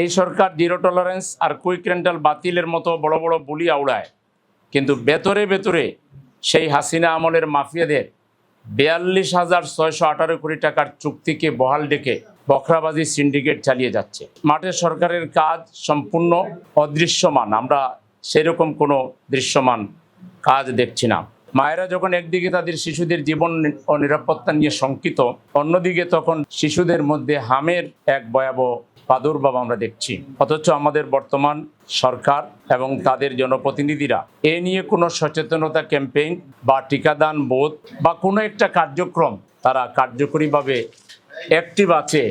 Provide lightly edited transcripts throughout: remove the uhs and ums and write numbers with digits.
এই সরকার zero tolerance আর quick rental বাতিলের মতো বড় বড় বুলি আউড়ায়, কিন্তু ভেতরে ভেতরে সেই হাসিনা আমলের মাফিয়াদের 42,618 কোটি টাকার চুক্তিকে বহাল ডেকে বখরাবাজি সিন্ডিকেট চালিয়ে যাচ্ছে। মাঠে সরকারের কাজ সম্পূর্ণ অদৃশ্যমান, আমরা সেরকম কোনো দৃশ্যমান কাজ দেখছি না। মায়েরা যখন একদিকে তাদের শিশুদের জীবন ও নিরাপত্তা নিয়ে শঙ্কিত, অন্যদিকে তখন শিশুদের মধ্যে হামের এক ভয়াবহ প্রাদুর্ভাব আমরা দেখছি। অথচ আমাদের বর্তমান সরকার এবং তাদের জনপ্রতিনিধিরা এ নিয়ে কোনো সচেতনতা ক্যাম্পেইন বা টিকাদান বোধ বা কোনো একটা কার্যক্রম তারা কার্যকরীভাবে অ্যাক্টিভ আছে,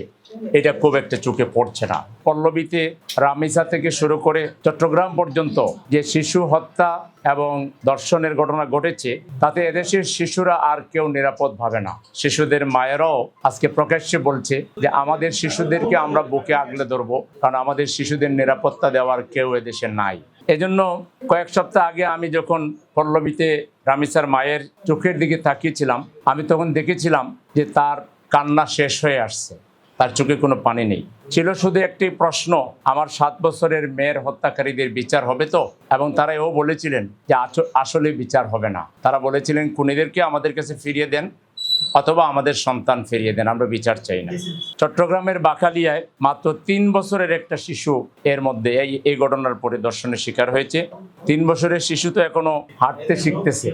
এটা খুব একটা চোখে পড়ছে না। পল্লবীতে রামিসা থেকে শুরু করে চট্টগ্রাম পর্যন্ত যে শিশু হত্যা এবং ধর্ষণের ঘটনা ঘটেছে, তাতে এদেশের শিশুরা আর কেউ নিরাপদ ভাবে না। শিশুদের মায়েরাও আজকে প্রকাশ্যে বলছে যে আমাদের শিশুদেরকে আমরা বুকে আগলে ধরবো, কারণ আমাদের শিশুদের নিরাপত্তা দেওয়ার কেউ এদেশে নাই। এজন্য কয়েক সপ্তাহ আগে আমি যখন পল্লবীতে রামিসার মায়ের চোখের দিকে তাকিয়েছিলাম, আমি তখন দেখেছিলাম যে তার কান্না শেষ হয়ে আসছে, তার চোখে কোনো পানি নেই। ছিল শুধু একটি প্রশ্ন, আমার 7 বছরের মেয়ের হত্যাকারীদের বিচার হবে তো? এবং তারা এও বলেছিলেন যে আসলে বিচার হবে না। তারা বলেছিলেন খুনিদেরকে আমাদের কাছে ফিরিয়ে দেন অথবা আমাদের সন্তান ফিরিয়ে দেন, আমরা বিচার চাই না। চট্টগ্রামের বাকালিয়ায় মাত্র 3 বছরের একটা শিশু এর মধ্যে এই ঘটনার পরে ধর্ষণের শিকার হয়েছে। 3 বছরের শিশু তো এখনো হাঁটতে শিখতেছে,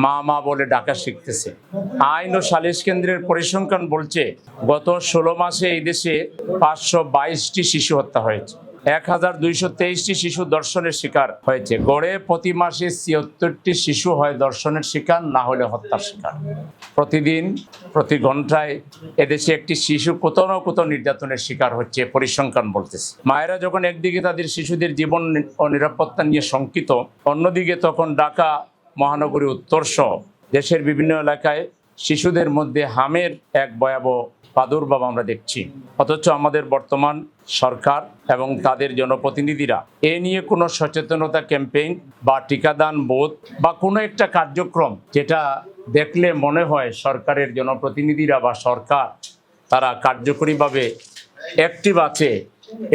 মা মা বলে ডাকা শিখতেছে। আইন ও সালিশ কেন্দ্রের পরিসংখ্যান বলছে গত 16 মাসে এই দেশে 522টি শিশু হত্যা হয়েছে, 1223টি শিশু ধর্ষণের শিকার হয়েছে। গড়ে প্রতি মাসে 76টি শিশু হয় ধর্ষণের শিকার, না হলে হত্যার শিকার। প্রতিদিন প্রতি ঘন্টায় এদেশে একটি শিশু কোথাও না কোথাও নির্যাতনের শিকার হচ্ছে, পরিসংখ্যান বলতেছে। মায়েরা যখন একদিকে তাদের শিশুদের জীবন ও নিরাপত্তা নিয়ে শঙ্কিত, অন্যদিকে তখন ঢাকা মহানগরী উত্তর সহ দেশের বিভিন্ন এলাকায় শিশুদের মধ্যে হামের এক ভয়াবহ প্রাদুর্ভাব আমরা দেখছি। অথচ আমাদের বর্তমান সরকার এবং তাদের জনপ্রতিনিধিরা এ নিয়ে কোনো সচেতনতা ক্যাম্পেইন বা টিকাদান বোধ বা কোনো একটা কার্যক্রম যেটা দেখলে মনে হয় সরকারের জনপ্রতিনিধিরা বা সরকার তারা কার্যকরীভাবে অ্যাক্টিভ আছে,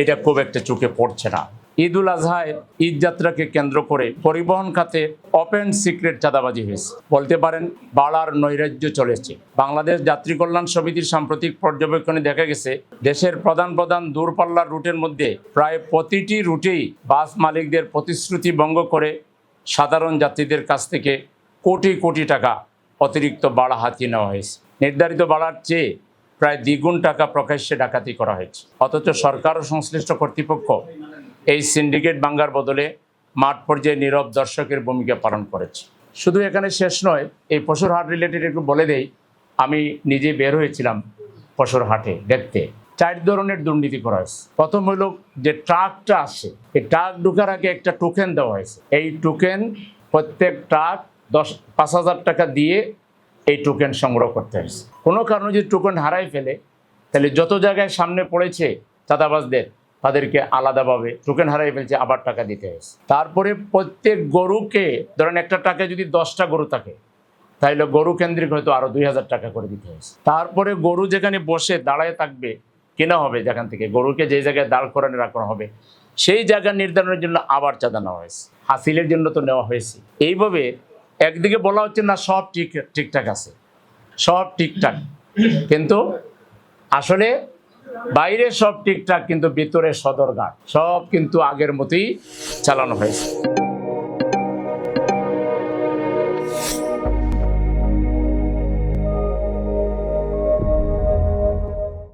এটা খুব একটা চোখে পড়ছে না। ঈদুল আজহায় ঈদযাত্রাকে কেন্দ্র করে পরিবহন খাতে ওপেন সিক্রেট চাঁদাবাজি হয়েছে, বলতে পারেন বাড়ার নৈরাজ্য চলেছে। বাংলাদেশ যাত্রী কল্যাণ সমিতির সাম্প্রতিক পর্যবেক্ষণে দেখা গেছে দেশের প্রধান প্রধান দূরপাল্লার রুটের মধ্যে প্রায় প্রতিটি রুটেই বাস মালিকদের প্রতিশ্রুতি ভঙ্গ করে সাধারণ যাত্রীদের কাছ থেকে কোটি কোটি টাকা অতিরিক্ত ভাড়া হাতিয়ে নেওয়া হয়েছে। নির্ধারিত ভাড়ার চেয়ে প্রায় দ্বিগুণ টাকা প্রকাশ্যে ডাকাতি করা হয়েছে। অথচ সরকার ও সংশ্লিষ্ট কর্তৃপক্ষ এই সিন্ডিকেট ভাঙ্গার বদলে মাঠ পর্যায়ে নীরব দর্শকের ভূমিকা পালন করেছে। শুধু এখানে শেষ নয়, এই পশুর হাট রিলেটেড একটু বলে দেই। আমি নিজে বের হয়েছিলাম পশুর হাটে দেখতে। 4 ধরনের দুর্নীতি করা হয়েছে। প্রথম হইল যে ট্রাকটা আসে, এই ট্রাক ঢোকার আগে একটা টোকেন দেওয়া হয়েছে। এই টোকেন প্রত্যেক ট্রাক 5,000 টাকা দিয়ে এই টোকেন সংগ্রহ করতে হয়েছে। কোনো কারণে যদি টোকেন হারাই ফেলে, তাহলে যত জায়গায় সামনে পড়েছে চাঁদাবাজদের, তাদেরকে আলাদাভাবে টোকেন হারাই ফেলছে আবার টাকা দিতে হয়েছে। তারপরে প্রত্যেক গরুকে, ধরেন একটা টাকায় যদি 10টা গরু থাকে, তাহলে গরু কেন্দ্রিক হয়তো আরও 2,000 টাকা করে দিতে হয়েছে। তারপরে গরু যেখানে বসে দাঁড়ায় থাকবে কেনা হবে, যেখান থেকে গরুকে যে জায়গায় দাঁড় করানো রাখা হবে, সেই জায়গা নির্ধারণের জন্য আবার চাঁদা নেওয়া হয়েছে। হাসিলের জন্য তো নেওয়া হয়েছে। এইভাবে একদিকে বলা হচ্ছে না সব ঠিকঠাক আছে, সব ঠিকঠাক, কিন্তু আসলে বাইরে সব ঠিকঠাক, কিন্তু ভিতরে সদরঘাট সব কিন্তু আগের মতোই চালানো হয়েছে।